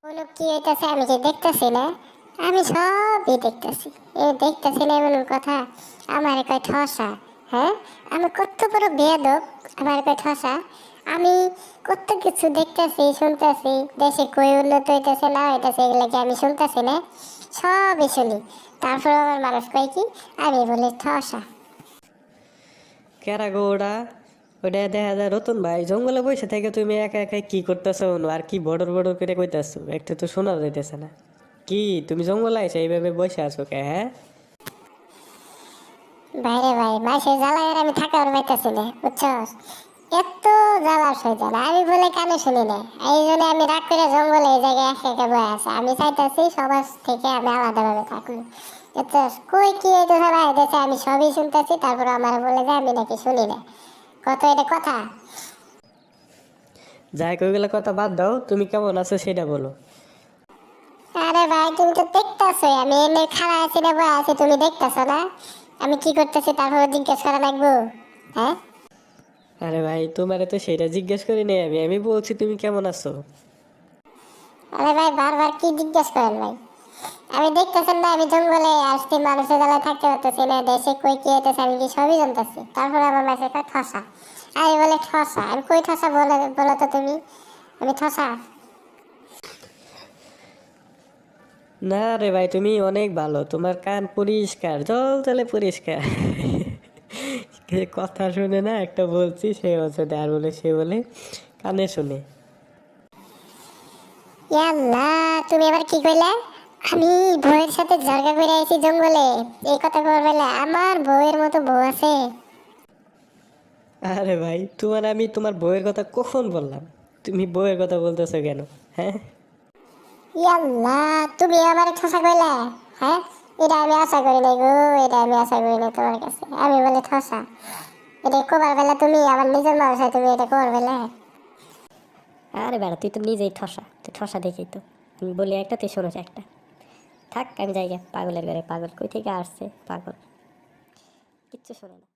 কোনো কি হইতাছে আমি যে দেখতেছি না, আমি সবই দেখতেছি। এ দেখতেছি না এমন কথা, আমার কয় ঠসা। হ্যাঁ, আমি কত বড় বেয়াদব, আমার কয় ঠসা। আমি কত কিছু দেখতেছি শুনতেছি, দেশে কই উন্নত হইতেছে না হইতেছে এগুলা কি আমি শুনতেছি না, সবই শুনি। তারপর আমার মানুষ কয় কি, আমি বলি ঠসা। কেরা গো ওটা? ওটা দেখা যায় রতন ভাই জঙ্গলে বসে থেকে তুমি একা একা কি করতেছো আর কি বড়র বড় করে কইতাছো, একটা তো শোনা যাইতেছে না। কি তুমি জঙ্গলে আইসা এইভাবে বসে আছো কে? হ্যাঁ, বাইরে ভাই মাসের জ্বালায় আমি থাকার পাইতেছি না, বুঝছস? এত জ্বালা সইতে না, আমি বলে কানে শুনি না। এই জন্য আমি রাগ করে জঙ্গলে এই জায়গায় একা একা বয়ে আছে। আমি চাইতেছি সবার থেকে আমি আলাদাভাবে থাকবো, বুঝছস? কই কি এই তো জ্বালা হইতেছে আমি সবই শুনতেছি, তারপর আমার বলে যে আমি নাকি শুনি না। কত এটা কথা? যাই কইগুলা কথা বাদ দাও, তুমি কেমন আছো সেটা বলো। আরে ভাই তুমি তো দেখতেছো আমি এমনি খাড়া আছি না বয়ে আছি, তুমি দেখতেছো না আমি কি করতেছি? তারপর জিজ্ঞেস করা লাগবো? হ্যাঁ, আরে ভাই তোমারে তো সেটা জিজ্ঞেস করি নাই, আমি বলছি তুমি কেমন আছো। আরে ভাই বারবার কি জিজ্ঞেস করেন ভাই? আমি দেখতেছেন না আমি জঙ্গলে আসছি, মানুষের জ্বালায় থাকতে পারতেছি না, দেশে কই কি হইতেছে আমি কি সবই জানতেছি। তারপরে আমার মেসেজ কয় ঠসা। আমি বলে ঠসা? আমি কই ঠসা বলে বলো তো তুমি, আমি ঠসা? না রে ভাই তুমি অনেক ভালো, তোমার কান পরিষ্কার, জল জলে পরিষ্কার। কথা শুনে না একটা বলছি, সে হচ্ছে আর বলে সে বলে কানে শুনে। ইয়াল্লা, তুমি এবার কি কইলে? আমি বউয়ের সাথে ঝগড়া করে আইছি জঙ্গলে, এই কথা বলবে? আমার বউয়ের মতো বউ আছে? আরে ভাই আমি তোমার বউয়ের কথা কখন বললাম? তুমি বউয়ের কথা বলতেছো কেন? হ্যাঁ, ইয়াল্লা, তুমি আমার ঠসা কইলে? হ্যাঁ, এটা আমি আশা করি নাই গো, এটা আমি আশা করি নাই তোমার কাছে। আমি বলে ঠসা? এটা কোবার বেলা তুমি আমার নিজের মানুষ হয়, তুমি এটা কোবার বেলা? আরে বেড়া, তুই তো নিজেই ঠসা, তুই ঠসা দেখেই তো আমি বলি একটা, তুই শোনোস একটা। থাক, আমি যাই গে, পাগলের ঘরে পাগল কই থেকে আসছে পাগল, কিচ্ছু শোনে না।